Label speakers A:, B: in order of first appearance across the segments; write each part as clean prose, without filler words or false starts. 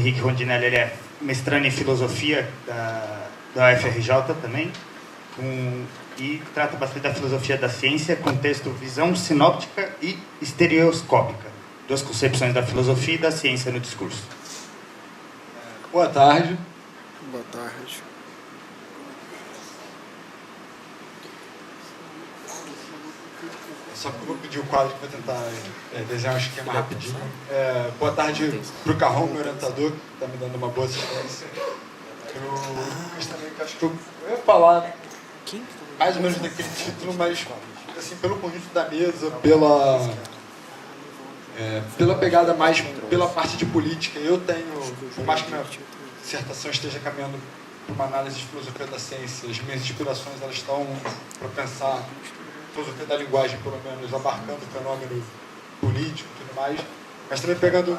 A: Henrique Rondinelli, ele é mestrando em filosofia da UFRJ também, e trata bastante da filosofia da ciência, contexto visão sinóptica e estereoscópica, duas concepções da filosofia e da ciência no discurso.
B: Boa tarde.
C: Boa tarde.
B: Só que eu vou pedir o quadro que vou tentar desenhar um esquema rapidinho. Boa tarde para o Carrão, meu orientador, que está me dando uma boa assistência. Eu também que acho que eu ia falar mais ou menos daquele título, mas assim, pelo conjunto da mesa, pela pegada mais pela parte de política. Eu tenho, por mais que minha dissertação esteja caminhando para uma análise de filosofia da ciência, as minhas inspirações elas estão para pensar filosofia da linguagem, pelo menos, abarcando o fenômeno político e tudo mais, mas também pegando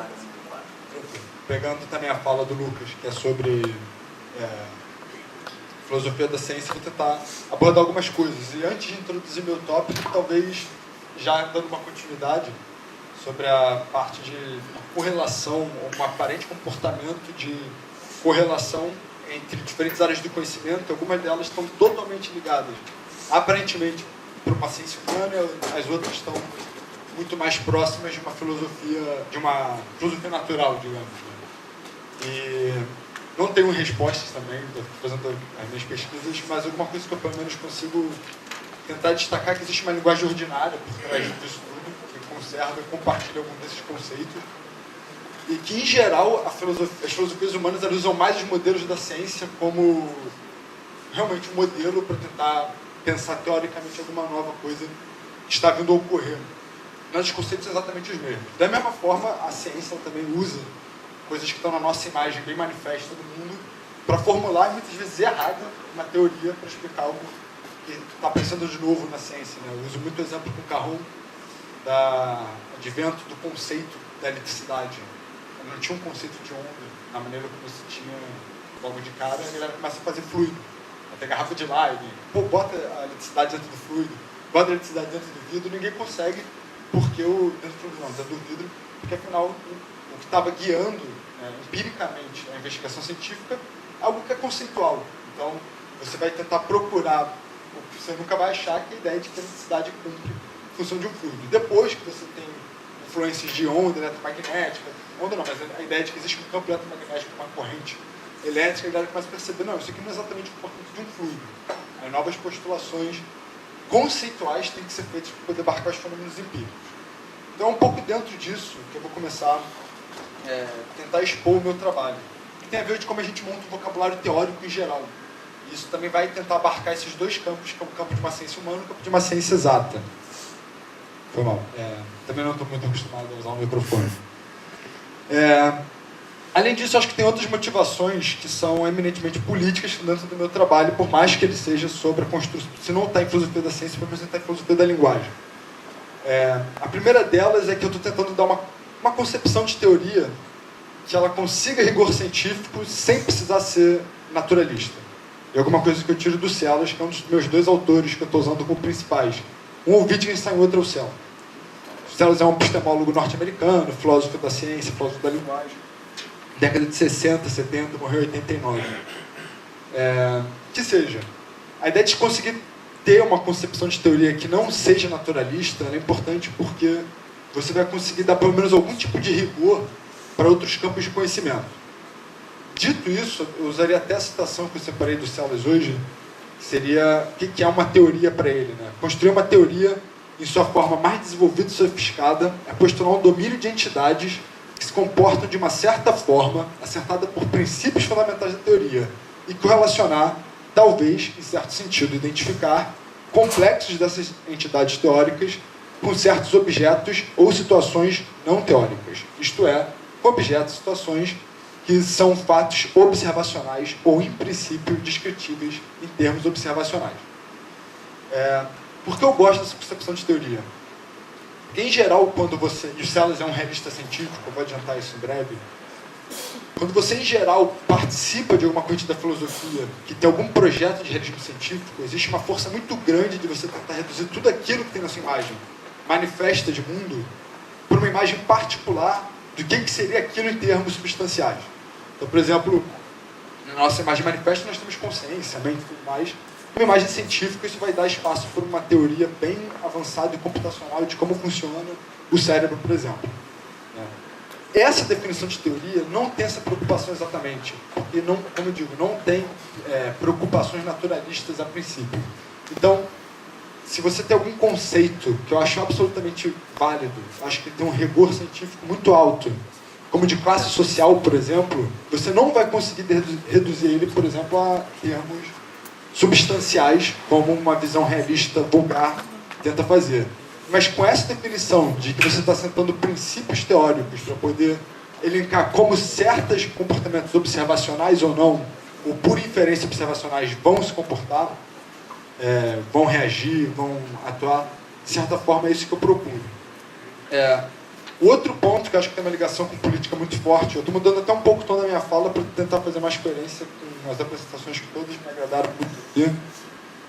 B: também a fala do Lucas, que é sobre filosofia da ciência, vou tentar abordar algumas coisas. E antes de introduzir meu tópico, talvez já dando uma continuidade sobre a parte de correlação, um aparente comportamento de correlação entre diferentes áreas do conhecimento, e algumas delas estão totalmente ligadas, aparentemente, para uma ciência humana, as outras estão muito mais próximas de uma filosofia natural, digamos. E não tenho respostas também, estou fazendo as minhas pesquisas, mas alguma coisa que eu pelo menos consigo tentar destacar é que existe uma linguagem ordinária por trás disso tudo, que conserva e compartilha alguns desses conceitos, e que, em geral, as filosofias humanas elas usam mais os modelos da ciência como realmente um modelo para tentar pensar teoricamente alguma nova coisa que está vindo a ocorrer. Mas os conceitos são exatamente os mesmos. Da mesma forma, a ciência também usa coisas que estão na nossa imagem bem manifesta do mundo para formular, e muitas vezes errada, uma teoria para explicar algo que está aparecendo de novo na ciência. Né? Eu uso muito o exemplo com o Carron do advento do conceito da eletricidade. Não tinha um conceito de onda na maneira como se tinha logo de cara, a galera começa a fazer fluido. Até garrafa de Leyden, bota a eletricidade dentro do fluido, bota a eletricidade dentro do vidro, ninguém consegue, porque dentro do vidro, porque afinal o que estava guiando empiricamente a investigação científica é algo que é conceitual. Então você vai tentar procurar, você nunca vai achar que a ideia de que a eletricidade cumpre a função de um fluido. Depois que você tem influências de onda eletromagnética, onda não, mas a ideia de que existe um campo eletromagnético, uma corrente elétrica, a galera começa a perceber, não, isso aqui não é exatamente o comportamento de um fluido. Aí novas postulações conceituais têm que ser feitas para poder abarcar os fenômenos empíricos. Então é um pouco dentro disso que eu vou começar a tentar expor o meu trabalho. Que tem a ver de como a gente monta um vocabulário teórico em geral. E isso também vai tentar abarcar esses dois campos, que é o campo de uma ciência humana e o campo de uma ciência exata. Foi mal. Também não estou muito acostumado a usar o microfone. Além disso, acho que tem outras motivações que são eminentemente políticas dentro do meu trabalho, por mais que ele seja sobre a construção, se não está em filosofia da ciência, pelo menos está em filosofia da linguagem. A primeira delas é que eu estou tentando dar uma concepção de teoria que ela consiga rigor científico sem precisar ser naturalista. E alguma coisa que eu tiro do Celas, que é um dos meus dois autores que eu estou usando como principais. Um é o Wittgenstein e o outro é o Celas. O Celas é um epistemólogo norte-americano, filósofo da ciência, filósofo da linguagem. Década de 60, 70, morreu em 89. Que seja, a ideia de conseguir ter uma concepção de teoria que não seja naturalista é importante porque você vai conseguir dar pelo menos algum tipo de rigor para outros campos de conhecimento. Dito isso, eu usaria até a citação que eu separei do Celas hoje, que seria o que é uma teoria para ele. Né? Construir uma teoria em sua forma mais desenvolvida e sofisticada é postular um domínio de entidades que se comportam de uma certa forma, acertada por princípios fundamentais da teoria, e correlacionar, talvez, em certo sentido, identificar complexos dessas entidades teóricas com certos objetos ou situações não teóricas, isto é, objetos e situações que são fatos observacionais ou, em princípio, descritíveis em termos observacionais. Por que eu gosto dessa concepção de teoria? Porque, em geral, quando você... E o Celas é um realista científico, eu vou adiantar isso em breve. Quando você, em geral, participa de alguma coisa da filosofia que tem algum projeto de realismo científico, existe uma força muito grande de você tentar reduzir tudo aquilo que tem na sua imagem manifesta de mundo por uma imagem particular do que seria aquilo em termos substanciais. Então, por exemplo, na nossa imagem manifesta nós temos consciência, mente e tudo mais. Uma imagem científica, isso vai dar espaço para uma teoria bem avançada e computacional de como funciona o cérebro, por exemplo. Essa definição de teoria não tem essa preocupação exatamente, porque, não, como eu digo, não tem preocupações naturalistas a princípio. Então, se você tem algum conceito que eu acho absolutamente válido, acho que tem um rigor científico muito alto, como de classe social, por exemplo, você não vai conseguir reduzir ele, por exemplo, a termos substanciais, como uma visão realista vulgar tenta fazer. Mas com essa definição de que você está sentando princípios teóricos para poder elencar como certos comportamentos observacionais ou não, ou por inferência observacionais, vão se comportar, vão reagir, vão atuar, de certa forma é isso que eu procuro. O outro ponto que eu acho que tem uma ligação com política muito forte, eu estou mudando até um pouco o tom da minha fala para tentar fazer mais coerência com as apresentações que todas me agradaram muito.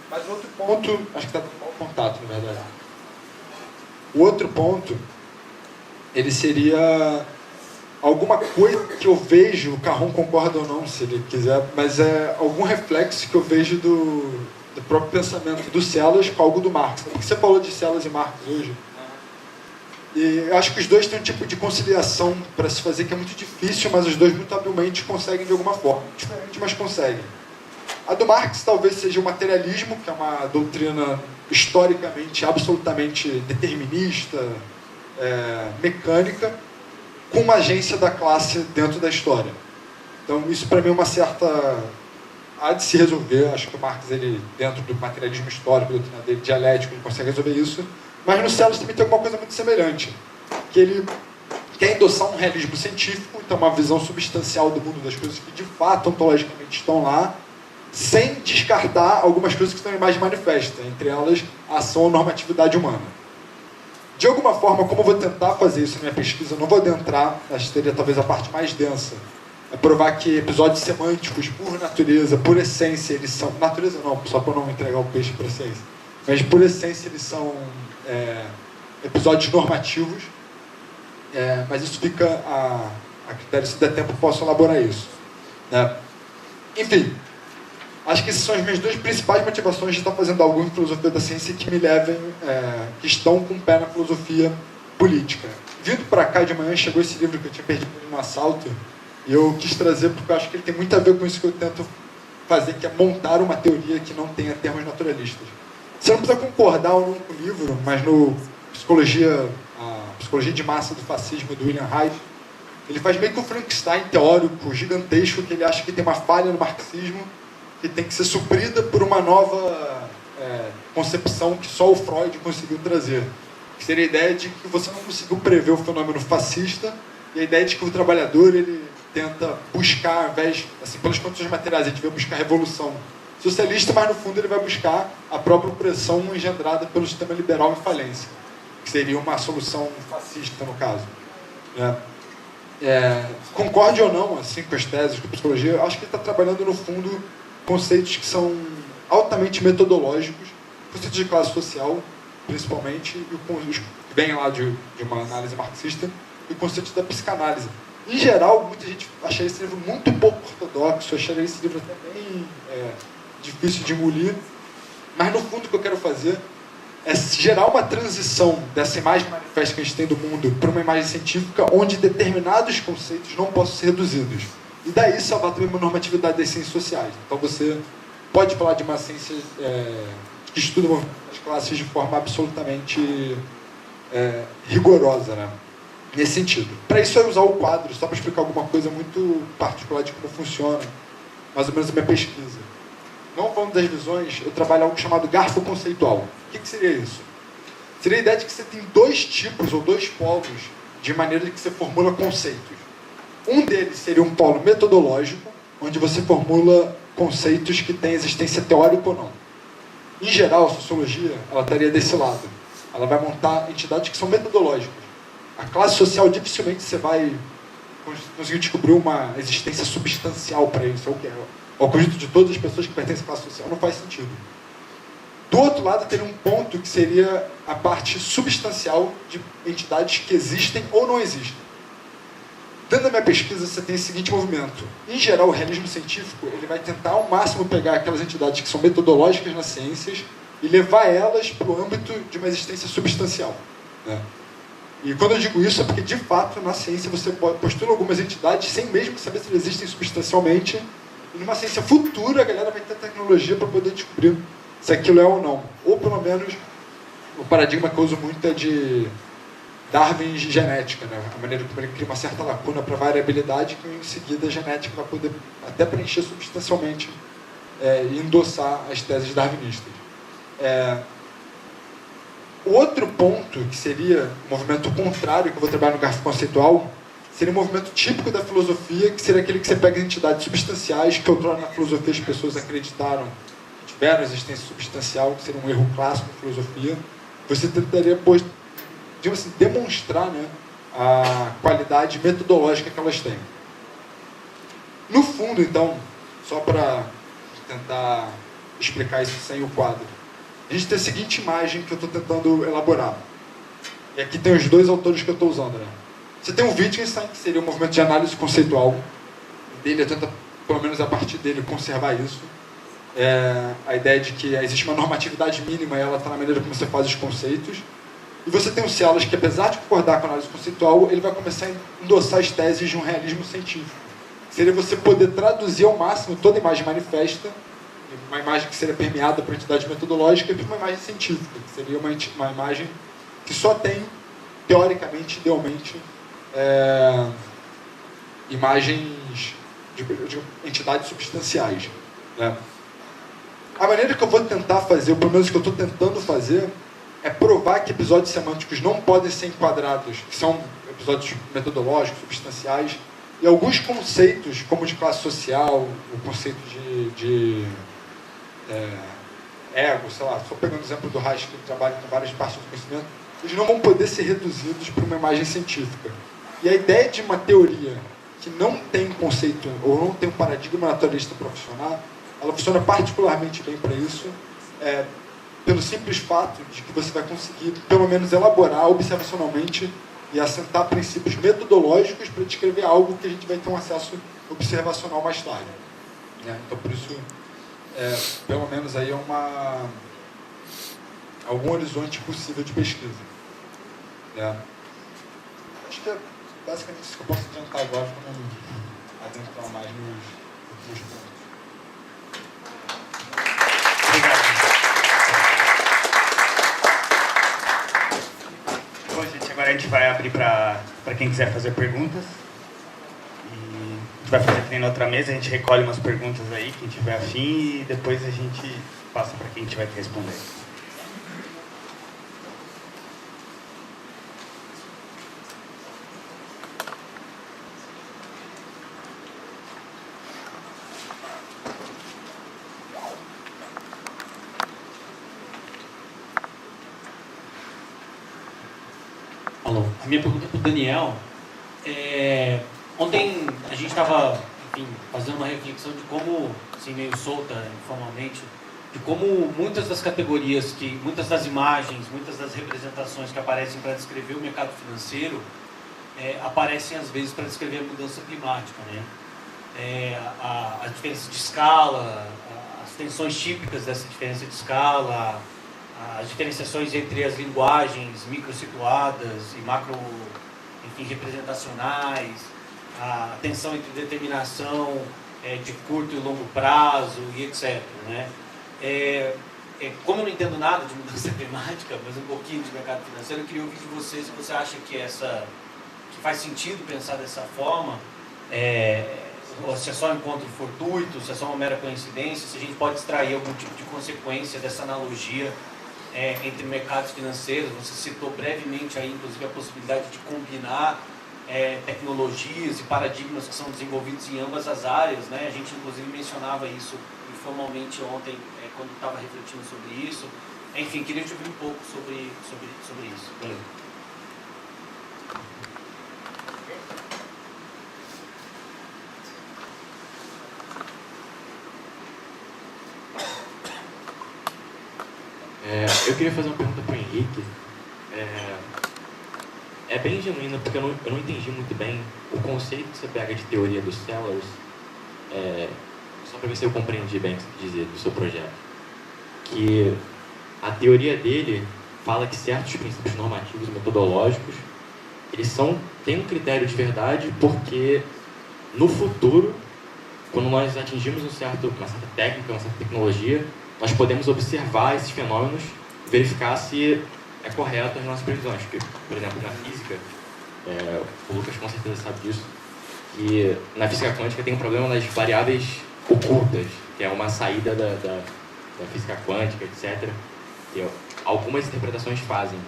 B: Mas o outro ponto, acho que está dando mau contato, na verdade. O outro ponto, ele seria alguma coisa que eu vejo, o Carron concorda ou não, se ele quiser, mas é algum reflexo que eu vejo do próprio pensamento do Celas com algo do Marx. Porque você falou de Celas e Marx hoje. E eu acho que os dois têm um tipo de conciliação para se fazer que é muito difícil, mas os dois muito habilmente conseguem de alguma forma. Diferente, mas conseguem. A do Marx talvez seja o materialismo, que é uma doutrina historicamente absolutamente determinista, mecânica, com uma agência da classe dentro da história. Então isso para mim é uma certa... há de se resolver. Acho que o Marx, ele, dentro do materialismo histórico, doutrina dele, dialético, ele consegue resolver isso. Mas no Celas também tem alguma coisa muito semelhante, que ele quer endossar um realismo científico, então uma visão substancial do mundo das coisas que de fato ontologicamente estão lá, sem descartar algumas coisas que estão em imagem manifesta, entre elas a ação ou normatividade humana. De alguma forma, como eu vou tentar fazer isso na minha pesquisa, eu não vou adentrar, acho que seria talvez a parte mais densa, é provar que episódios semânticos, por natureza, por essência, eles são... natureza não, só para não entregar o peixe por essência, mas por essência eles são episódios normativos, mas isso fica a critério, se der tempo eu posso elaborar isso. Enfim, acho que essas são as minhas duas principais motivações de estar fazendo algo em filosofia da ciência que me levem, que estão com o pé na filosofia política. Vindo para cá de manhã, chegou esse livro que eu tinha perdido no assalto, e eu quis trazer porque eu acho que ele tem muito a ver com isso que eu tento fazer, que é montar uma teoria que não tenha termos naturalistas. Você não precisa concordar ou não com o livro, mas no a Psicologia de Massa do Fascismo, do William Reich, ele faz meio que um Frankenstein teórico gigantesco, que ele acha que tem uma falha no marxismo, que tem que ser suprida por uma nova concepção que só o Freud conseguiu trazer. Que seria a ideia de que você não conseguiu prever o fenômeno fascista, e a ideia de que o trabalhador ele tenta buscar, ao invés, assim, pelas condições materiais, ele vai buscar revolução socialista, mas no fundo ele vai buscar a própria opressão engendrada pelo sistema liberal em falência, que seria uma solução fascista no caso. Concorde ou não assim, com as teses de psicologia, eu acho que ele está trabalhando no fundo conceitos que são altamente metodológicos, conceitos de classe social, principalmente, e os que vêm lá de uma análise marxista, e o conceito da psicanálise. Em geral, muita gente acha esse livro muito pouco ortodoxo, acharia esse livro até bem difícil de engolir, mas no fundo o que eu quero fazer é gerar uma transição dessa imagem manifesta que a gente tem do mundo para uma imagem científica onde determinados conceitos não possam ser reduzidos. E daí salvar também uma normatividade das ciências sociais. Então você pode falar de uma ciência que estuda as classes de forma absolutamente rigorosa, né? Nesse sentido. Para isso eu usar o quadro, só para explicar alguma coisa muito particular de como funciona, mais ou menos a minha pesquisa. Não falando das visões, eu trabalho algo chamado garfo conceitual. O que seria isso? Seria a ideia de que você tem dois tipos ou dois polos de maneira que você formula conceitos. Um deles seria um polo metodológico, onde você formula conceitos que têm existência teórica ou não. Em geral, a sociologia ela estaria desse lado. Ela vai montar entidades que são metodológicas. A classe social, dificilmente você vai conseguir descobrir uma existência substancial para isso, ou que é o conjunto de todas as pessoas que pertencem à classe social. Não faz sentido. Do outro lado, teria um ponto que seria a parte substancial de entidades que existem ou não existem. dentro da minha pesquisa, você tem esse seguinte movimento. Em geral, o realismo científico ele vai tentar ao máximo pegar aquelas entidades que são metodológicas nas ciências e levar elas para o âmbito de uma existência substancial, né? E quando eu digo isso é porque, de fato, na ciência você postula algumas entidades sem mesmo saber se elas existem substancialmente, e numa ciência futura a galera vai ter tecnologia para poder descobrir se aquilo é ou não. Ou, pelo menos, o paradigma que eu uso muito é de Darwin de genética, né? A maneira como ele cria uma certa lacuna para variabilidade que, em seguida, a genética vai poder até preencher substancialmente e endossar as teses darwinistas. O outro ponto, que seria o movimento contrário, que eu vou trabalhar no grafo conceitual, seria um movimento típico da filosofia, que seria aquele que você pega entidades substanciais, que outrora na filosofia as pessoas acreditaram que tiveram existência substancial, que seria um erro clássico da filosofia. Você tentaria, digamos assim, demonstrar, né, a qualidade metodológica que elas têm. No fundo, então, só para tentar explicar isso sem o quadro, a gente tem a seguinte imagem que eu estou tentando elaborar. E aqui tem os dois autores que eu estou usando, né? Você tem o Wittgenstein, que seria um movimento de análise conceitual. Dele, eu tento, pelo menos a partir dele, conservar isso. A ideia de que existe uma normatividade mínima e ela está na maneira como você faz os conceitos. E você tem o Celas, que apesar de concordar com a análise conceitual, ele vai começar a endossar as teses de um realismo científico. Seria você poder traduzir ao máximo toda imagem manifesta, uma imagem que seria permeada por entidade metodológica, para uma imagem científica, que seria uma imagem que só tem, teoricamente, idealmente, imagens de entidades substanciais, né? A maneira que eu vou tentar fazer, ou pelo menos que eu estou tentando fazer, é provar que episódios semânticos não podem ser enquadrados, que são episódios metodológicos, substanciais, e alguns conceitos, como de classe social, o conceito de ego, sei lá, estou pegando o exemplo do Reich, que trabalha com várias partes do conhecimento, eles não vão poder ser reduzidos para uma imagem científica. E a ideia de uma teoria que não tem conceito, ou não tem um paradigma naturalista profissional, ela funciona particularmente bem para isso, pelo simples fato de que você vai conseguir, pelo menos, elaborar observacionalmente e assentar princípios metodológicos para descrever algo que a gente vai ter um acesso observacional mais tarde, né? Então, por isso, pelo menos aí algum horizonte possível de pesquisa, né? Acho que é basicamente isso que eu posso adiantar agora, para não adentrar mais nos pontos.
A: Bom, gente, agora a gente vai abrir para quem quiser fazer perguntas. E a gente vai fazer que nem na outra mesa, a gente recolhe umas perguntas aí, quem tiver afim, e depois a gente passa para quem tiver que responder.
D: Alô. A minha pergunta é para o Daniel. Ontem a gente estava, fazendo uma reflexão de como, assim, meio solta, informalmente, de como muitas das categorias, muitas das imagens, muitas das representações que aparecem para descrever o mercado financeiro, aparecem às vezes para descrever a mudança climática, né? A diferença de escala, as tensões típicas dessa diferença de escala, as diferenciações entre as linguagens microsituadas e macro, representacionais, a tensão entre determinação de curto e longo prazo e etc, né? Como eu não entendo nada de mudança climática, mas um pouquinho de mercado financeiro, eu queria ouvir de você se você acha que faz sentido pensar dessa forma, ou se é só um encontro fortuito, se é só uma mera coincidência, se a gente pode extrair algum tipo de consequência dessa analogia entre mercados financeiros. Você citou brevemente aí, inclusive, a possibilidade de combinar tecnologias e paradigmas que são desenvolvidos em ambas as áreas, né? A gente, inclusive, mencionava isso informalmente ontem, quando estava refletindo sobre isso. Enfim, queria te ouvir um pouco sobre isso. Valeu.
E: Eu queria fazer uma pergunta para o Henrique. é bem genuína, porque eu não entendi muito bem o conceito que você pega de teoria dos sellers, só para ver se eu compreendi bem o que você quis dizer do seu projeto. Que a teoria dele fala que certos princípios normativos e metodológicos, eles têm um critério de verdade porque no futuro, quando nós atingimos uma certa técnica, uma certa tecnologia, nós podemos observar esses fenômenos e verificar se é correto as nossas previsões. Porque, por exemplo, na física, o Lucas com certeza sabe disso, que na física quântica tem um problema das variáveis ocultas, que é uma saída da física quântica, etc. E algumas interpretações fazem.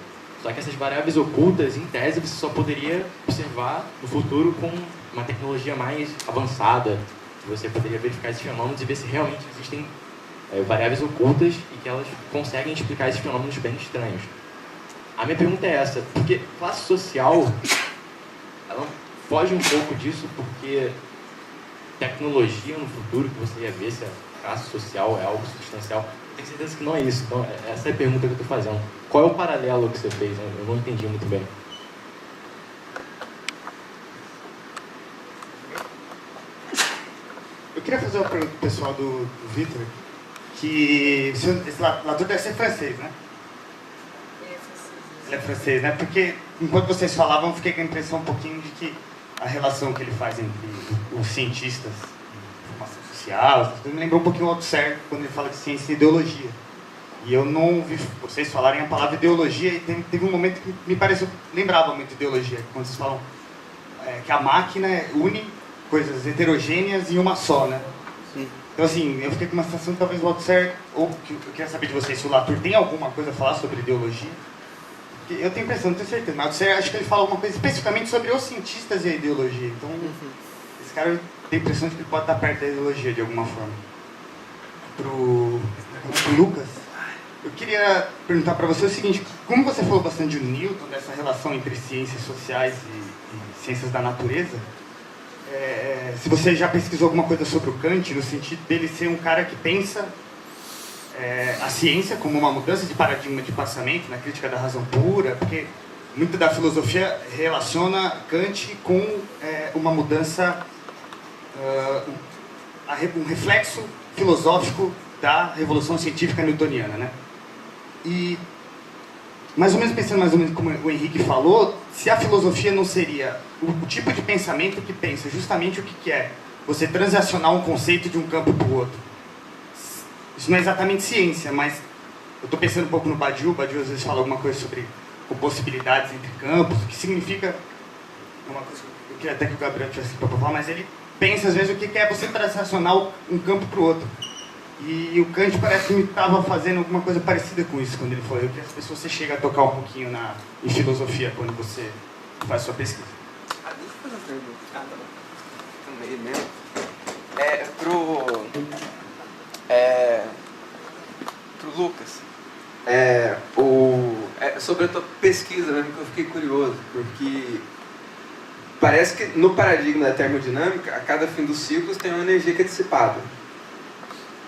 E: Só que essas variáveis ocultas, em tese, você só poderia observar no futuro com uma tecnologia mais avançada, que você poderia verificar esses fenômenos e ver se realmente existem variáveis ocultas e que elas conseguem explicar esses fenômenos bem estranhos. A minha pergunta é essa, porque classe social, ela foge um pouco disso, porque tecnologia no futuro, que você ia ver se a classe social é algo substancial, eu tenho certeza que não é isso. Então, essa é a pergunta que eu estou fazendo. Qual é o paralelo que você fez? Eu não entendi muito bem.
A: Eu queria fazer uma pergunta pro pessoal do Vitor, que esse Latour deve ser francês, né? Ele é francês, né? Porque enquanto vocês falavam, eu fiquei com a impressão um pouquinho de que a relação que ele faz entre os cientistas de formação social, me lembrou um pouquinho o Althusser quando ele fala de ciência e ideologia. E eu não ouvi vocês falarem a palavra ideologia, e teve um momento que me pareceu, lembrava muito ideologia, quando vocês falam que a máquina une coisas heterogêneas em uma só, né? Sim. Então, assim, eu fiquei com uma sensação que talvez o Althusser, ou que eu queria saber de vocês, se o Latour tem alguma coisa a falar sobre ideologia. Porque eu tenho impressão, não tenho certeza, mas o Althusser, acho que ele fala alguma coisa especificamente sobre os cientistas e a ideologia. Então, esse cara tem a impressão de que ele pode estar perto da ideologia de alguma forma. Pro Lucas, eu queria perguntar para você o seguinte: como você falou bastante de Newton, dessa relação entre ciências sociais e ciências da natureza, se você já pesquisou alguma coisa sobre o Kant, no sentido dele ser um cara que pensa a ciência como uma mudança de paradigma de pensamento, na crítica da razão pura, porque muito da filosofia relaciona Kant com uma mudança, um reflexo filosófico da revolução científica newtoniana, né? E mais ou menos pensando mais ou menos como o Henrique falou, se a filosofia não seria o tipo de pensamento que pensa justamente o que é você transacionar um conceito de um campo para o outro. Isso não é exatamente ciência, mas eu estou pensando um pouco no Badiou. O Badiou às vezes fala alguma coisa sobre possibilidades entre campos, o que significa uma coisa que eu queria até que o Gabriel tivesse para falar, mas ele pensa às vezes o que é você transacionar um campo para o outro. E o Kant parece que estava fazendo alguma coisa parecida com isso quando ele falou. Eu queria saber se você chega a tocar um pouquinho em filosofia quando você faz sua pesquisa.
F: Deixa eu fazer uma pergunta. Também mesmo. Pro Lucas. Sobre a tua pesquisa mesmo, que eu fiquei curioso, porque parece que no paradigma da termodinâmica, a cada fim dos ciclos tem uma energia que é dissipada.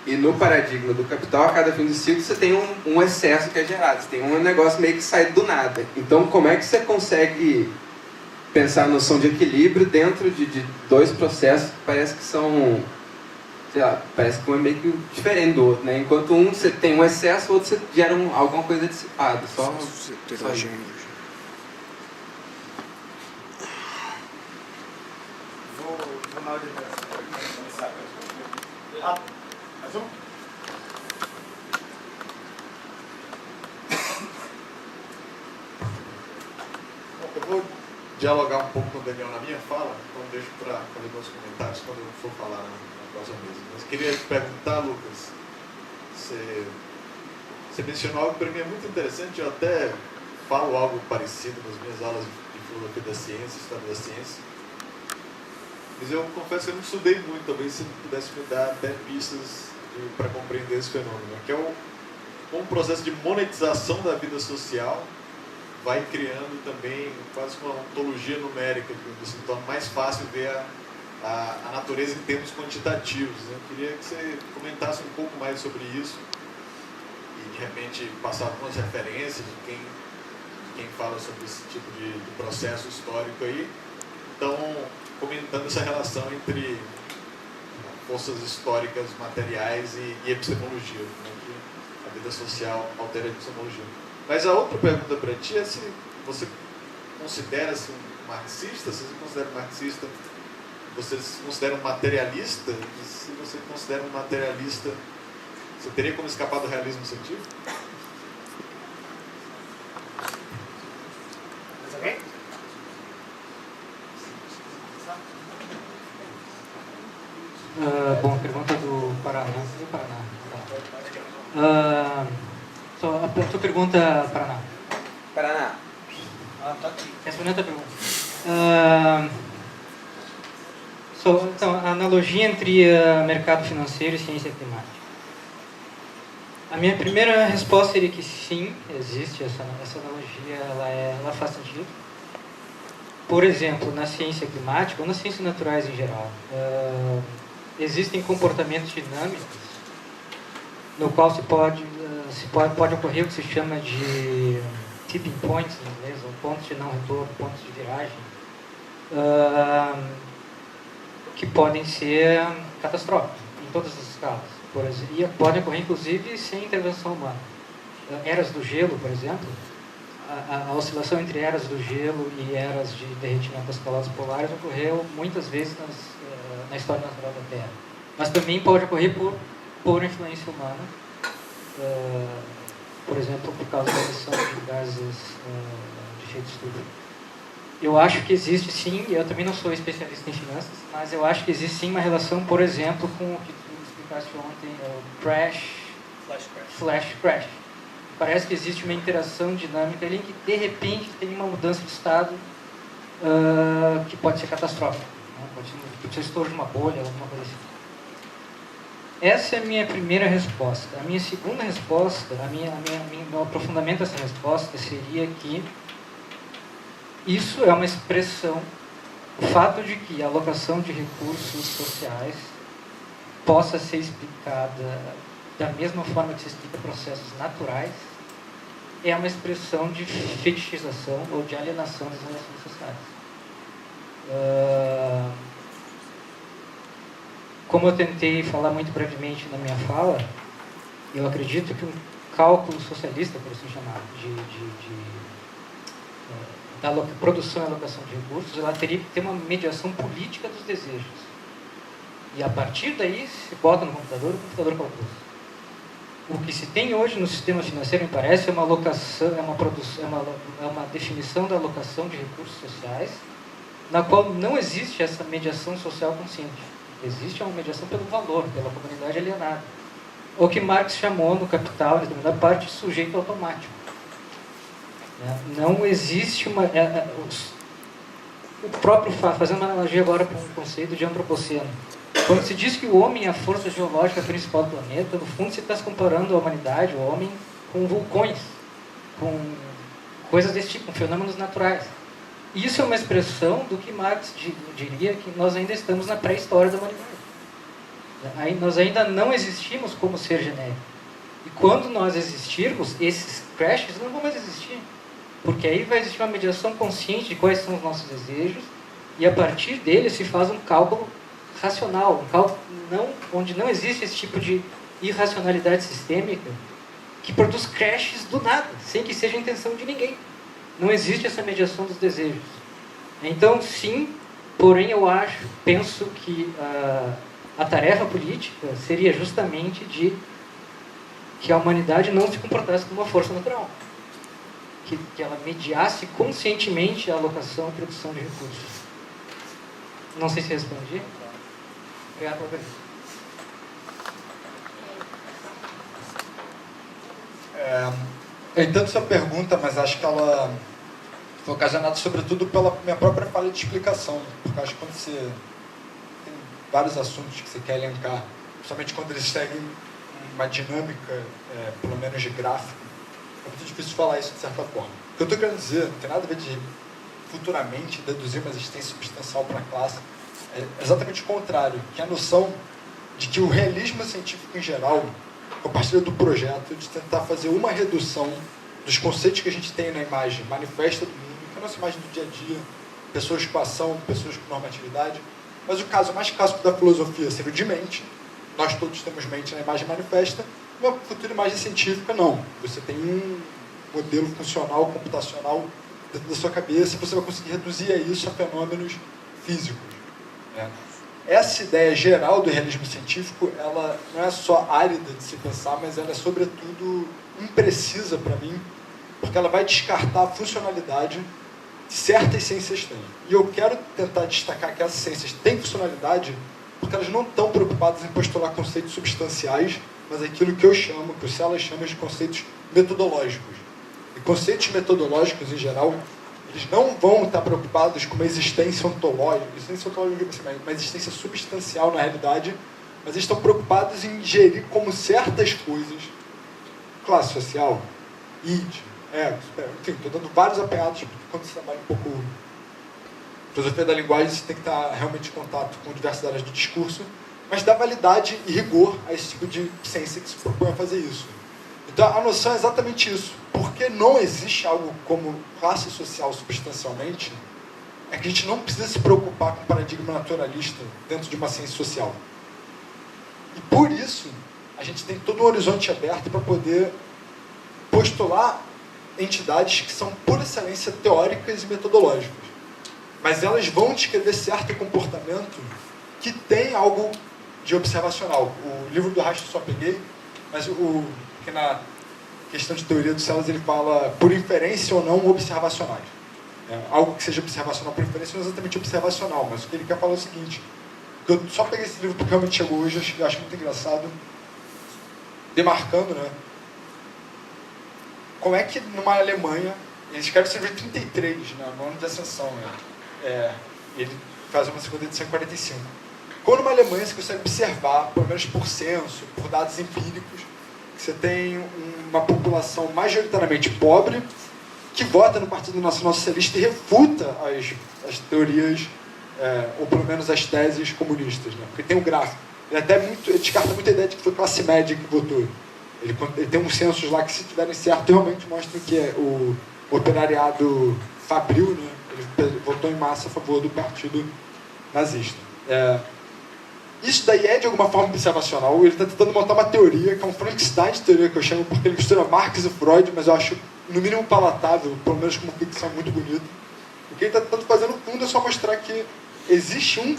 F: E no paradigma do capital, a cada fim do ciclo, você tem um excesso que é gerado. Você tem um negócio meio que sai do nada. Então, como é que você consegue pensar a noção de equilíbrio dentro de dois processos que parece que são... Sei lá, parece que um é meio que diferente do outro, né? Enquanto um você tem um excesso, o outro você gera alguma coisa dissipada. Só isso.
A: Vou na ordem dessa. Mais um?
B: Eu vou dialogar um pouco com o Daniel na minha fala, então deixo para fazer meus comentários quando eu for falar na próxima mesa. Mas queria te perguntar, Lucas, você mencionou algo que para mim é muito interessante, eu até falo algo parecido nas minhas aulas de filosofia da ciência, história da ciência, mas eu confesso que eu não estudei muito, talvez você pudesse me dar até pistas para compreender esse fenômeno, que é um processo de monetização da vida social, vai criando também quase uma ontologia numérica, assim, torna mais fácil ver a natureza em termos quantitativos. Eu queria que você comentasse um pouco mais sobre isso e, de repente, passar algumas referências de quem
G: quem fala sobre esse tipo de processo histórico aí, estão comentando essa relação entre forças históricas materiais e epistemologia, né, que a vida social altera a epistemologia. Mas a outra pergunta para ti é se você considera-se um marxista, se você considera um marxista, você se considera um materialista, e se você considera um materialista, você teria como escapar do realismo científico?
H: Mais alguém?
I: Bom, pergunta do Paraná. Do Paraná. Só a tua pergunta, Paraná.
F: Paraná.
H: Tá aqui.
I: Respondendo a tua pergunta. Então, a analogia entre mercado financeiro e ciência climática. A minha primeira resposta seria que sim, existe essa analogia, ela faz sentido. Por exemplo, na ciência climática ou nas ciências naturais em geral, existem comportamentos dinâmicos no qual pode ocorrer o que se chama de tipping points em inglês, ou pontos de não retorno, pontos de viragem, que podem ser catastróficos em todas as escalas. E podem ocorrer inclusive sem intervenção humana. Eras do gelo, por exemplo, a oscilação entre eras do gelo e eras de derretimento das calotas polares ocorreu muitas vezes na história natural da Terra. Mas também pode ocorrer por influência humana, por exemplo, por causa da emissão de gases de efeito estufa. Eu acho que existe sim, eu também não sou especialista em finanças, mas eu acho que existe sim uma relação, por exemplo, com o que tu explicaste ontem, o flash crash. Parece que existe uma interação dinâmica ali em que, de repente, tem uma mudança de estado que pode ser catastrófica. Né? Pode ser estouro de uma bolha, alguma coisa assim. Essa é a minha primeira resposta. A minha segunda resposta, meu aprofundamento dessa resposta seria que isso é uma expressão, o fato de que a alocação de recursos sociais possa ser explicada da mesma forma que se explica processos naturais, é uma expressão de fetichização ou de alienação das relações sociais. Como eu tentei falar muito brevemente na minha fala, eu acredito que um cálculo socialista, por assim chamar, da produção e alocação de recursos, ela teria que ter uma mediação política dos desejos. E a partir daí, se bota no computador, o computador calcula. O que se tem hoje no sistema financeiro, me parece, é uma alocação, é uma definição da alocação de recursos sociais, na qual não existe essa mediação social consciente. Existe uma mediação pelo valor, pela comunidade alienada. O que Marx chamou no Capital, em determinada parte, de sujeito automático. Não existe uma... o próprio fazendo uma analogia agora com o conceito de antropoceno. Quando se diz que o homem é a força geológica principal do planeta, no fundo se está comparando a humanidade, o homem, com vulcões, com coisas desse tipo, com fenômenos naturais. Isso é uma expressão do que Marx diria que nós ainda estamos na pré-história da humanidade. Nós ainda não existimos como ser genérico. E quando nós existirmos, esses crashes não vão mais existir. Porque aí vai existir uma mediação consciente de quais são os nossos desejos, e a partir dele se faz um cálculo racional, onde não existe esse tipo de irracionalidade sistêmica que produz crashes do nada, sem que seja a intenção de ninguém. Não existe essa mediação dos desejos. Então, sim, porém penso que a tarefa política seria justamente de que a humanidade não se comportasse como uma força natural. Que ela mediasse conscientemente a alocação e produção de recursos. Não sei se respondi. Obrigado pela pergunta.
B: Eu entendo sua pergunta, mas acho que ela foi ocasionada sobretudo pela minha própria falha de explicação. Porque acho que quando você tem vários assuntos que você quer elencar, principalmente quando eles seguem uma dinâmica, pelo menos de gráfico, é muito difícil falar isso de certa forma. O que eu estou querendo dizer não tem nada a ver de futuramente deduzir uma existência substancial para a classe. É exatamente o contrário, que é a noção de que o realismo científico em geral compartilha do projeto de tentar fazer uma redução dos conceitos que a gente tem na imagem manifesta do mundo, que é a nossa imagem do dia a dia, pessoas com ação, pessoas com normatividade. Mas o caso mais clássico da filosofia seria o de mente. Nós todos temos mente na imagem manifesta. Uma futura imagem científica, não. Você tem um modelo funcional, computacional dentro da sua cabeça, você vai conseguir reduzir isso a fenômenos físicos. Né? Essa ideia geral do realismo científico, ela não é só árida de se pensar, mas ela é, sobretudo, imprecisa para mim, porque ela vai descartar a funcionalidade que certas ciências têm. E eu quero tentar destacar que essas ciências têm funcionalidade porque elas não estão preocupadas em postular conceitos substanciais, mas aquilo que eu chamo, que o Sellars chama de conceitos metodológicos. E conceitos metodológicos, em geral, eles não vão estar preocupados com uma existência ontológica, uma existência substancial na realidade, mas eles estão preocupados em gerir como certas coisas, classe social, id, ego, enfim, estou dando vários apanhados, porque quando você trabalha um pouco filosofia da linguagem, você tem que estar realmente em contato com diversas áreas do discurso, mas dá validade e rigor a esse tipo de ciência que se propõe a fazer isso. Então, a noção é exatamente isso. Porque não existe algo como classe social substancialmente, é que a gente não precisa se preocupar com o paradigma naturalista dentro de uma ciência social. E por isso, a gente tem todo um horizonte aberto para poder postular entidades que são, por excelência, teóricas e metodológicas. Mas elas vão descrever certo comportamento que tem algo de observacional. O livro do Reich eu só peguei, mas que na questão de teoria do Sellars ele fala por inferência ou não observacionais. Algo que seja observacional por inferência não é exatamente observacional, mas o que ele quer falar é o seguinte, que eu só peguei esse livro porque realmente chegou hoje, eu acho muito engraçado, demarcando, né? Como é que numa Alemanha, ele escreve esse livro em 33, né, no ano de ascensão, né? Ele faz uma segunda edição em 45. Como numa Alemanha você consegue observar, pelo menos por censo, por dados empíricos, que você tem uma população majoritariamente pobre que vota no Partido Nacional Socialista e refuta as teorias, ou pelo menos as teses comunistas, né? Porque tem um gráfico. Ele descarta muito a ideia de que foi classe média que votou. Ele tem uns censos lá que, se tiverem certo, realmente mostram que o operariado fabril, né? Ele votou em massa a favor do partido nazista. Isso daí é, de alguma forma, observacional. Ele está tentando montar uma teoria, que é um Frankenstein de teoria, que eu chamo, porque ele mistura Marx e Freud, mas eu acho, no mínimo, palatável, pelo menos com uma ficção muito bonita. O que ele está tentando fazer, no fundo, é só mostrar que existem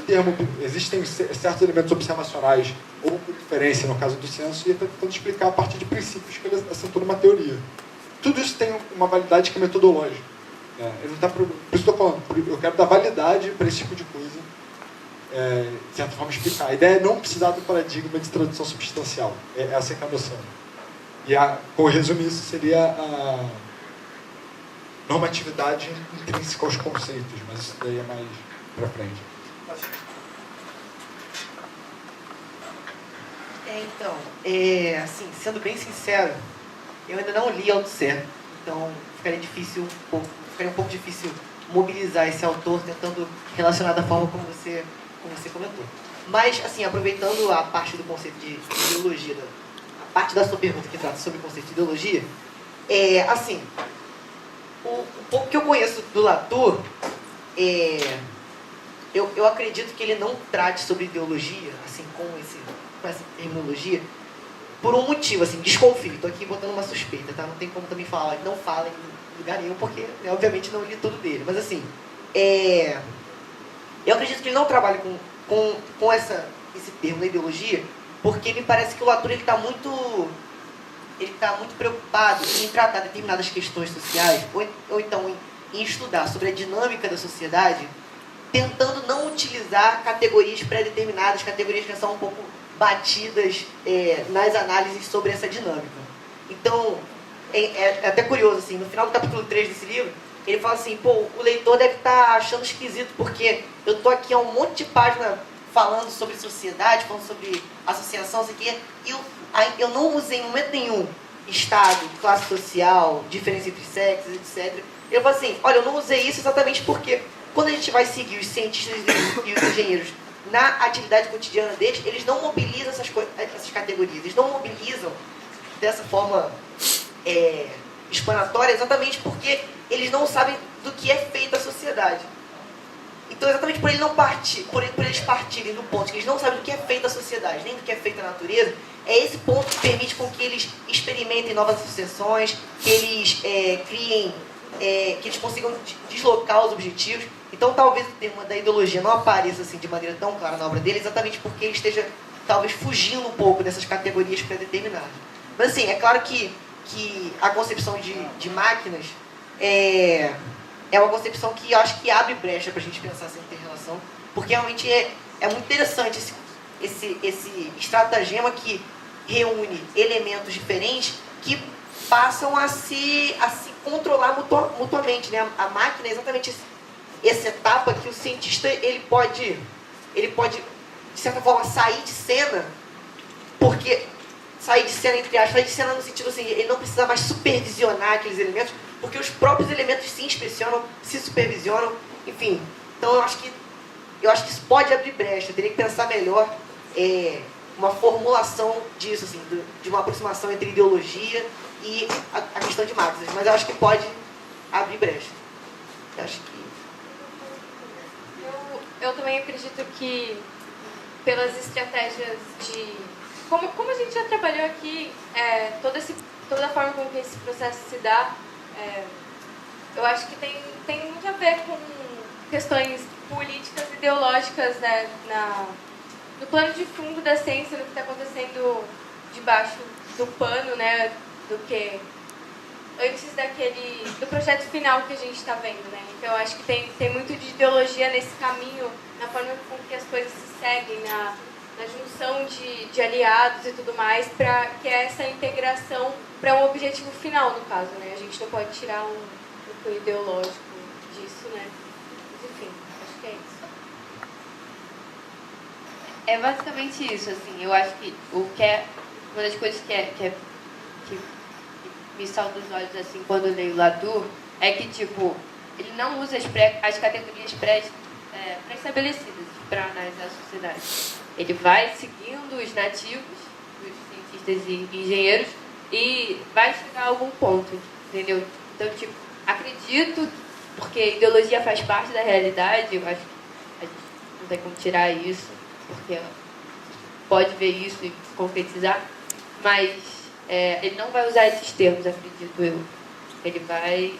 B: certos elementos observacionais, ou por inferência, no caso do censo, e ele está tentando explicar a partir de princípios que ele assentou numa teoria. Tudo isso tem uma validade que é metodológica. Ele não tá, por isso que estou falando, eu quero dar validade para esse tipo de coisa, de certa forma explicar. A ideia é não precisar do paradigma de tradução substancial. Essa é a noção. E, por resumir, isso seria a normatividade intrínseca aos conceitos, mas isso daí é mais para frente.
H: Então, assim, sendo bem sincero, eu ainda não li Althusser, então ficaria um pouco difícil mobilizar esse autor tentando relacionar da forma como você comentou. Mas, assim, aproveitando a parte do conceito de ideologia, a parte da sua pergunta que trata sobre o conceito de ideologia, assim, o pouco que eu conheço do Latour, eu acredito que ele não trate sobre ideologia, assim, com essa terminologia, por um motivo, assim, desconfio. Estou aqui botando uma suspeita, tá? Não tem como também falar, ele não fala em lugar nenhum, porque, né, obviamente, não li tudo dele. Mas, assim, eu acredito que ele não trabalha com esse termo da ideologia, porque me parece que o Latour está muito preocupado em tratar determinadas questões sociais, ou então em estudar sobre a dinâmica da sociedade, tentando não utilizar categorias pré-determinadas, categorias que são um pouco batidas nas análises sobre essa dinâmica. Então, é até curioso, assim, no final do capítulo 3 desse livro, ele fala assim, o leitor deve estar achando esquisito, porque eu estou aqui há um monte de página falando sobre sociedade, falando sobre associação, isso aqui, e eu não usei em momento nenhum estado, classe social, diferença entre sexos, etc. Eu falo assim, olha, eu não usei isso exatamente porque quando a gente vai seguir os cientistas e os engenheiros na atividade cotidiana deles, eles não mobilizam essas categorias, eles não mobilizam dessa forma explanatória exatamente porque eles não sabem do que é feita a sociedade. Então, exatamente por eles partirem do ponto que eles não sabem do que é feita a sociedade, nem do que é feita a natureza, é esse ponto que permite com que eles experimentem novas associações, que eles criem, que eles consigam deslocar os objetivos. Então, talvez o tema da ideologia não apareça assim de maneira tão clara na obra dele, exatamente porque ele esteja, talvez, fugindo um pouco dessas categorias pré-determinadas. Mas, assim, é claro que a concepção de máquinas é uma concepção que eu acho que abre brecha para a gente pensar essa inter-relação, porque realmente é muito interessante esse estratagema que reúne elementos diferentes que passam a se controlar mutuamente, né? A máquina é exatamente essa etapa que o cientista ele pode, de certa forma, sair de cena, porque sair de cena, entre aspas, sair de cena no sentido assim, ele não precisa mais supervisionar aqueles elementos, porque os próprios elementos se inspecionam, se supervisionam, enfim. Então eu acho que isso pode abrir brecha. Eu teria que pensar melhor uma formulação disso, assim, de uma aproximação entre ideologia e a questão de máquinas. Mas eu acho que pode abrir brecha. Eu acho que...
J: Eu também acredito que pelas estratégias de... Como a gente já trabalhou aqui, toda a forma com que esse processo se dá, eu acho que tem muito a ver com questões políticas, ideológicas, né, no plano de fundo da ciência, no que está acontecendo debaixo do pano, né, do que antes do projeto final que a gente está vendo, né? Então eu acho que tem muito de ideologia nesse caminho, na forma com que as coisas se seguem, na junção de aliados e tudo mais, para que é essa integração para um objetivo final, no caso, né? A gente não pode tirar um cunho ideológico disso, né? Mas, enfim, acho que é isso.
K: É basicamente isso, assim. Eu acho que uma das coisas que me salta os olhos, assim, quando eu leio Latour, é que, tipo, ele não usa as categorias pré-estabelecidas para analisar a sociedade. Ele vai seguindo os nativos, os cientistas e engenheiros, e vai chegar a algum ponto, entendeu? Então, tipo, acredito, porque ideologia faz parte da realidade, eu acho que a gente não tem como tirar isso, porque pode ver isso e concretizar, mas ele não vai usar esses termos, acredito eu. Ele vai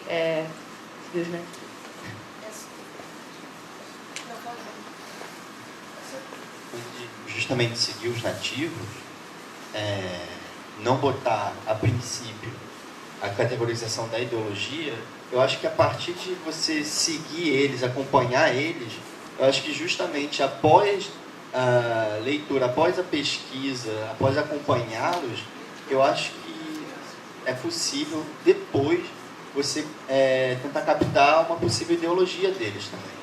K: seguir os nativos.
L: Justamente seguir os nativos, não botar a princípio a categorização da ideologia, eu acho que a partir de você seguir eles, acompanhar eles, eu acho que justamente após a leitura, após a pesquisa, após acompanhá-los, eu acho que é possível depois você tentar captar uma possível ideologia deles também.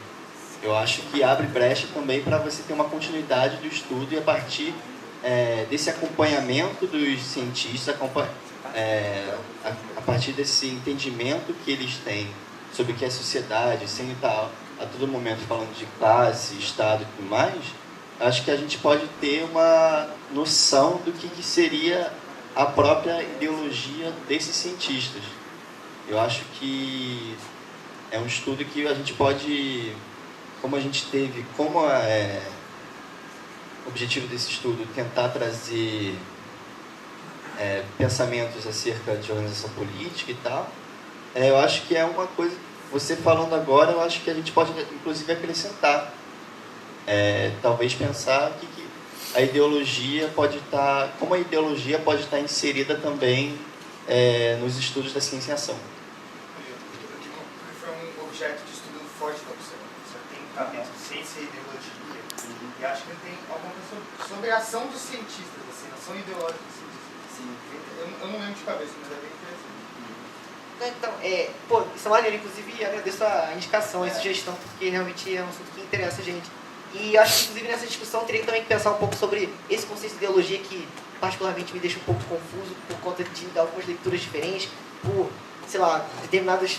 L: Eu acho que abre brecha também para você ter uma continuidade do estudo e a partir desse acompanhamento dos cientistas, a partir desse entendimento que eles têm sobre o que é sociedade, sem estar a todo momento falando de classe, estado e tudo mais, acho que a gente pode ter uma noção do que seria a própria ideologia desses cientistas. Eu acho que é um estudo que a gente pode... Como a gente teve, objetivo desse estudo, tentar trazer pensamentos acerca de organização política e tal, eu acho que é uma coisa, você falando agora, eu acho que a gente pode, inclusive, acrescentar. Talvez pensar que a ideologia pode estar, como a ideologia pode estar inserida também nos estudos da ciência em ação.
A: Foi um objeto de estudo forte da observação. Tem ciência e ideologia, e acho que tem alguma coisa sobre a ação dos cientistas, assim, a ação ideológica dos cientistas. Sim. Eu não lembro de cabeça, mas é bem interessante.
H: Então, isso é maneiro, inclusive agradeço a indicação, a sugestão, porque realmente é um assunto que interessa a gente. E acho que, inclusive, nessa discussão teria também que pensar um pouco sobre esse conceito de ideologia que, particularmente, me deixa um pouco confuso por conta de algumas leituras diferentes, por, sei lá, determinados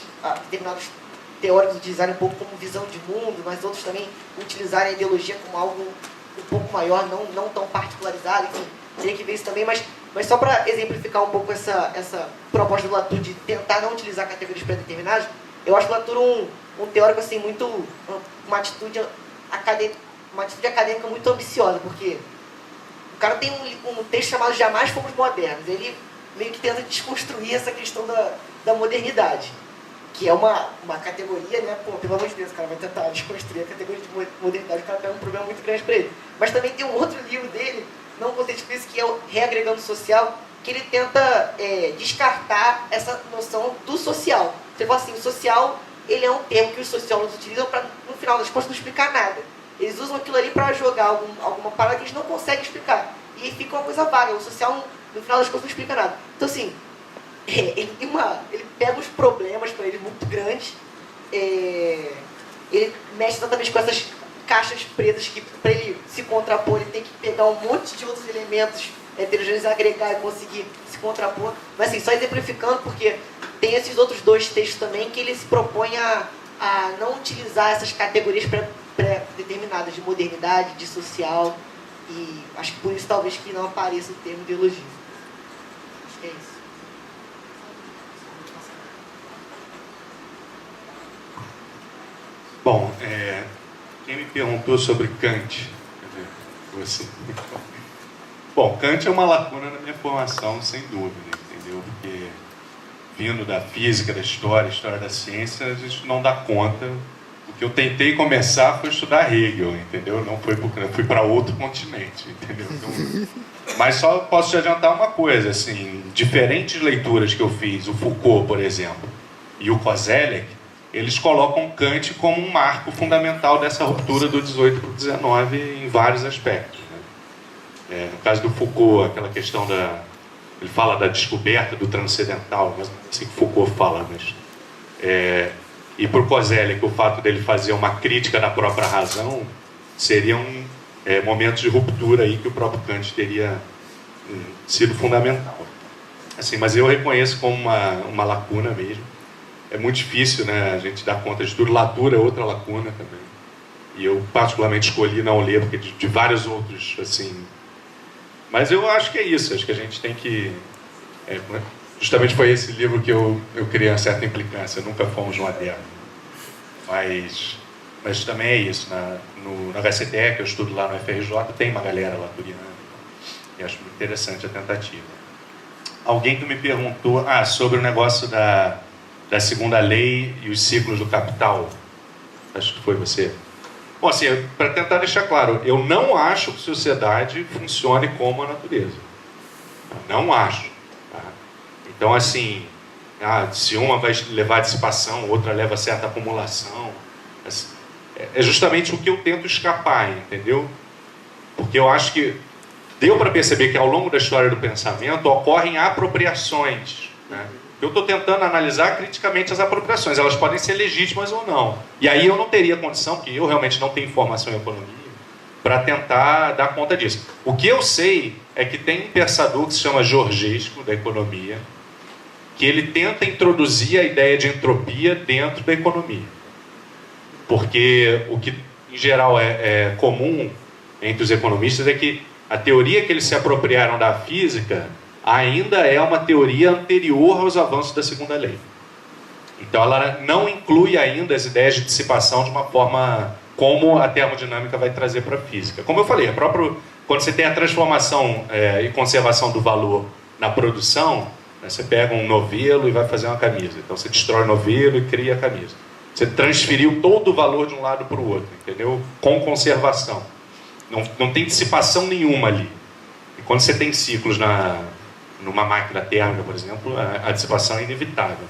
H: teóricos utilizarem um pouco como visão de mundo, mas outros também utilizarem a ideologia como algo um pouco maior, não tão particularizado. Enfim, teria que ver isso também, mas só para exemplificar um pouco essa proposta do Latour de tentar não utilizar categorias pré-determinadas, eu acho o Latour um teórico assim, muito, uma atitude acadêmica muito ambiciosa, porque o cara tem um texto chamado Jamais Fomos Modernos. Ele meio que tenta desconstruir essa questão da modernidade, que é uma categoria, né? Pô, pelo amor de Deus, o cara vai tentar desconstruir a categoria de modernidade, o cara pega um problema muito grande para ele. Mas também tem um outro livro dele, não contente com isso, que é o Reagregando Social, que ele tenta descartar essa noção do social. Você fala assim, o social, ele é um termo que os sociólogos utilizam para, no final das contas, não explicar nada. Eles usam aquilo ali para jogar alguma parada que eles não conseguem explicar. E fica uma coisa vaga. O social, no final das contas, não explica nada. Então, assim, ele pega os problemas para ele muito grandes. Ele mexe exatamente com essas caixas pretas que, para ele se contrapor, ele tem que pegar um monte de outros elementos heterogêneos, agregar e conseguir se contrapor. Mas, assim, só exemplificando, porque tem esses outros dois textos também que ele se propõe a não utilizar essas categorias pré-determinadas de modernidade, de social, e acho que por isso talvez que não apareça o termo ideologia. Acho que é isso.
M: Bom, quem me perguntou sobre Kant, você. Bom, Kant é uma lacuna na minha formação, sem dúvida, entendeu? Porque vindo da física, da história da ciência, a gente não dá conta. O que eu tentei começar foi estudar Hegel, entendeu? Não foi porque eu fui para outro continente, entendeu? Então, mas só posso te adiantar uma coisa, assim, diferentes leituras que eu fiz, o Foucault, por exemplo, e o Koselleck, eles colocam Kant como um marco fundamental dessa ruptura do 18 para o 19 em vários aspectos, né? No caso do Foucault, aquela questão ele fala da descoberta do transcendental, mas não sei o que Foucault fala, mas... E por Koselleck, o fato dele fazer uma crítica da própria razão seriam momentos de ruptura aí que o próprio Kant teria sido fundamental. Assim, mas eu reconheço como uma lacuna mesmo. É muito difícil, né, a gente dar conta de tudo. Latour é outra lacuna também. E eu particularmente escolhi não ler, porque de vários outros, assim... Mas eu acho que é isso, acho que a gente tem que... Justamente foi esse livro que eu criei uma certa implicância, Nunca Fomos Modernos. Mas também é isso, na HCTE, que eu estudo lá no FRJ, tem uma galera laturiana, e acho muito interessante a tentativa. Alguém que me perguntou sobre o negócio da segunda lei e os ciclos do capital. Acho que foi você. Bom, assim, para tentar deixar claro, eu não acho que sociedade funcione como a natureza. Não acho. Tá? Então, assim, se uma vai levar a dissipação, outra leva a certa acumulação. É justamente o que eu tento escapar, entendeu? Porque eu acho que deu para perceber que ao longo da história do pensamento ocorrem apropriações, né? Eu estou tentando analisar criticamente as apropriações. Elas podem ser legítimas ou não. E aí eu não teria condição, porque eu realmente não tenho formação em economia, para tentar dar conta disso. O que eu sei é que tem um pensador que se chama Georgescu, da economia, que ele tenta introduzir a ideia de entropia dentro da economia. Porque o que, em geral, é comum entre os economistas é que a teoria que eles se apropriaram da física ainda é uma teoria anterior aos avanços da segunda lei. Então ela não inclui ainda as ideias de dissipação de uma forma como a termodinâmica vai trazer para a física. Como eu falei, quando você tem a transformação e conservação do valor na produção, né, você pega um novelo e vai fazer uma camisa. Então você destrói o novelo e cria a camisa. Você transferiu todo o valor de um lado para o outro, entendeu? Com conservação. Não tem dissipação nenhuma ali. E quando você tem ciclos numa máquina térmica, por exemplo, a dissipação é inevitável.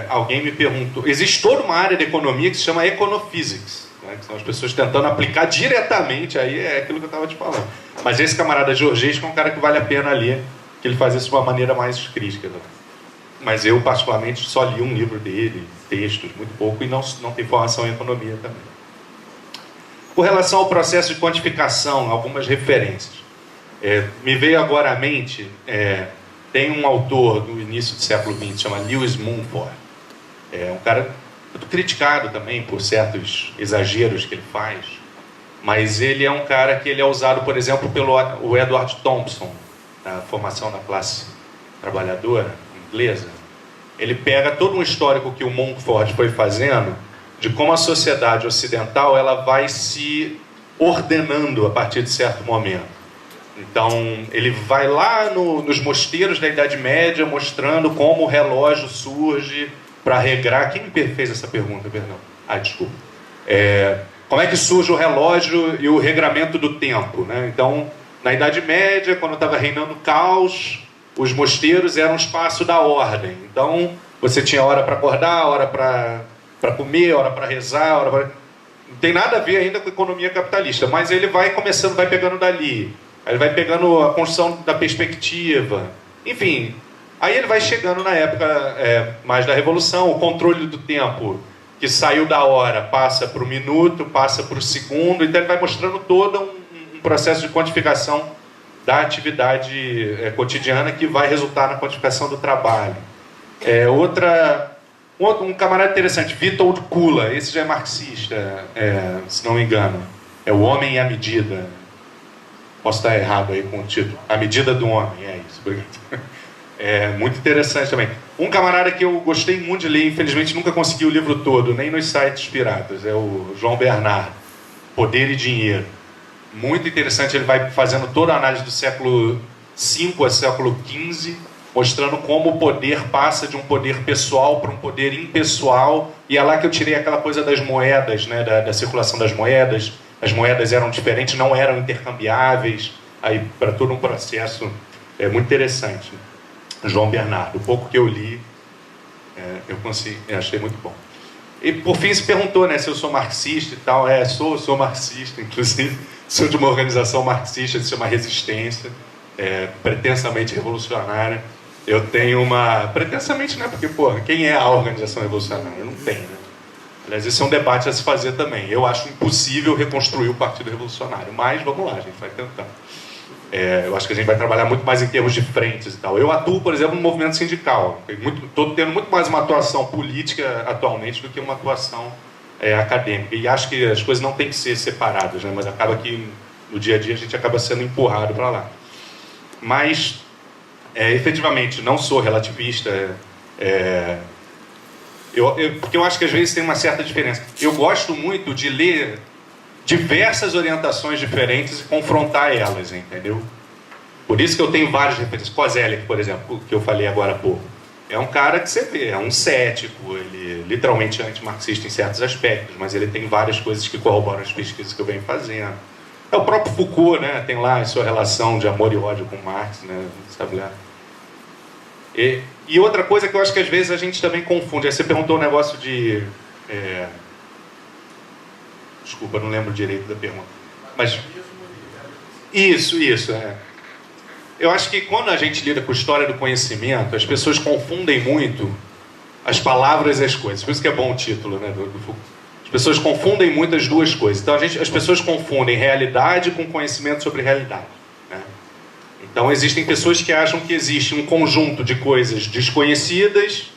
M: Alguém me perguntou... Existe toda uma área de economia que se chama econophysics, né, que são as pessoas tentando aplicar diretamente, aí é aquilo que eu estava te falando. Mas esse camarada Georgescu é um cara que vale a pena ler, que ele faz isso de uma maneira mais crítica. Né? Mas eu, particularmente, só li um livro dele, textos, muito pouco, e não tenho formação em economia também. Com relação ao processo de quantificação, algumas referências. Me veio agora à mente, tem um autor do início do século XX, chama Lewis Mumford. É um cara muito criticado também por certos exageros que ele faz. mas ele é um cara que ele é usado, por exemplo, pelo o Edward Thompson, na formação da classe trabalhadora inglesa. Ele pega todo um histórico que o Mumford foi fazendo de como a sociedade ocidental ela vai se ordenando a partir de certo momento. Então, ele vai lá nos mosteiros da Idade Média mostrando como o relógio surge para regrar. Quem me fez essa pergunta, perdão? Desculpa. Como é que surge o relógio e o regramento do tempo, né? Então, na Idade Média, quando estava reinando o caos, os mosteiros eram o espaço da ordem. Então, você tinha hora para acordar, hora para comer, hora para rezar, hora pra... Não tem nada a ver ainda com a economia capitalista, mas ele vai começando, vai pegando dali. Aí ele vai pegando a construção da perspectiva. Enfim, aí ele vai chegando na época mais da Revolução, o controle do tempo, que saiu da hora, passa para o minuto, passa para o segundo, então ele vai mostrando todo um processo de quantificação da atividade cotidiana que vai resultar na quantificação do trabalho. Um camarada interessante, Witold Kula, esse já é marxista, se não me engano. É O Homem e a Medida. Posso estar errado aí com o título. A Medida do Homem, é isso. Obrigado. Muito interessante também. Um camarada que eu gostei muito de ler, infelizmente nunca consegui o livro todo, nem nos sites piratas, é o João Bernard, Poder e Dinheiro. Muito interessante, ele vai fazendo toda a análise do século V a século XV, mostrando como o poder passa de um poder pessoal para um poder impessoal, e é lá que eu tirei aquela coisa das moedas, né, da circulação das moedas. As moedas eram diferentes, não eram intercambiáveis, aí para todo um processo muito interessante. João Bernardo, o pouco que eu li, eu achei muito bom. E por fim se perguntou, né, se eu sou marxista e tal. Sou marxista, inclusive sou de uma organização marxista que se chama Resistência, pretensamente revolucionária. Eu tenho uma... Pretensamente, né, porque, quem é a organização revolucionária? Não tem, né? Aliás, esse é um debate a se fazer também. Eu acho impossível reconstruir o Partido Revolucionário, mas vamos lá, a gente vai tentar. Eu acho que a gente vai trabalhar muito mais em termos de frentes e tal. Eu atuo, por exemplo, no movimento sindical. Estou tendo muito mais uma atuação política atualmente do que uma atuação acadêmica. E acho que as coisas não têm que ser separadas, né? Mas acaba que no dia a dia a gente acaba sendo empurrado para lá. Mas, efetivamente, não sou relativista. Porque eu acho que às vezes tem uma certa diferença. Eu gosto muito de ler diversas orientações diferentes e confrontar elas, entendeu? Por isso que eu tenho várias referências. Kozelek, por exemplo, que eu falei agora há pouco. É um cara que você vê, é um cético, ele é literalmente antimarxista em certos aspectos, mas ele tem várias coisas que corroboram as pesquisas que eu venho fazendo. O próprio Foucault, né, tem lá a sua relação de amor e ódio com Marx, né, sabe lá. E outra coisa que eu acho que às vezes a gente também confunde. Aí você perguntou um negócio de... Desculpa, não lembro direito da pergunta. Mas... Isso. Eu acho que quando a gente lida com a história do conhecimento, as pessoas confundem muito as palavras e as coisas. Por isso que é bom o título, né, do Foucault. As pessoas confundem muito as duas coisas. Então as pessoas confundem realidade com conhecimento sobre realidade, né? Então existem pessoas que acham que existe um conjunto de coisas desconhecidas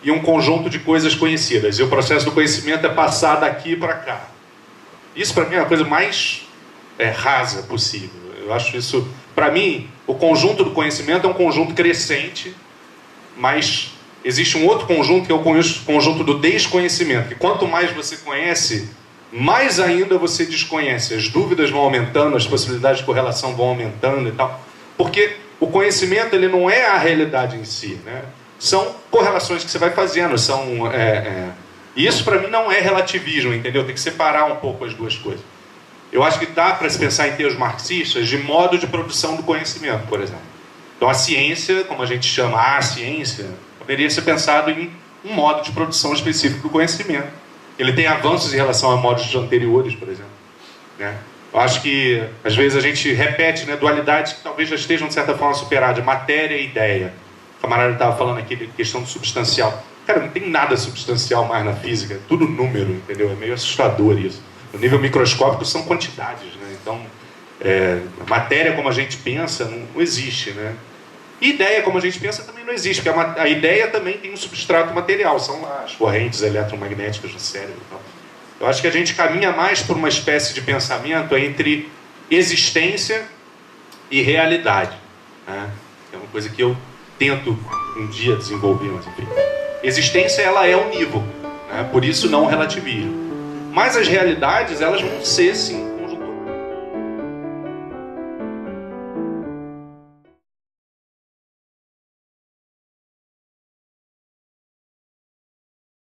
M: e um conjunto de coisas conhecidas. E o processo do conhecimento é passar daqui para cá. Isso para mim é a coisa mais rasa possível. Eu acho isso... Para mim, o conjunto do conhecimento é um conjunto crescente, mas existe um outro conjunto que é o conjunto do desconhecimento. Que quanto mais você conhece, mais ainda você desconhece. As dúvidas vão aumentando, as possibilidades de correlação vão aumentando e tal. Porque o conhecimento ele não é a realidade em si, né? São correlações que você vai fazendo. E isso para mim não é relativismo, entendeu? Tem que separar um pouco as duas coisas. Eu acho que dá para se pensar em termos marxistas de modo de produção do conhecimento, por exemplo. Então a ciência, como a gente chama a ciência, poderia ser pensado em um modo de produção específico do conhecimento. Ele tem avanços em relação a modos anteriores, por exemplo, né? Eu acho que às vezes a gente repete, né, dualidades que talvez já estejam de certa forma superadas, matéria e ideia. O camarada estava falando aqui de questão do substancial. Cara, não tem nada substancial mais na física, é tudo número, entendeu? É meio assustador isso. No nível microscópico são quantidades, né? Então, matéria como a gente pensa não existe, né? E ideia como a gente pensa também não existe, porque a ideia também tem um substrato material, são lá as correntes eletromagnéticas do cérebro e tal. Eu acho que a gente caminha mais por uma espécie de pensamento entre existência e realidade, né? É uma coisa que eu tento um dia desenvolver, mas enfim. Existência, ela é unívoca, né? Por isso não relativismo. Mas as realidades, elas vão ser, sim,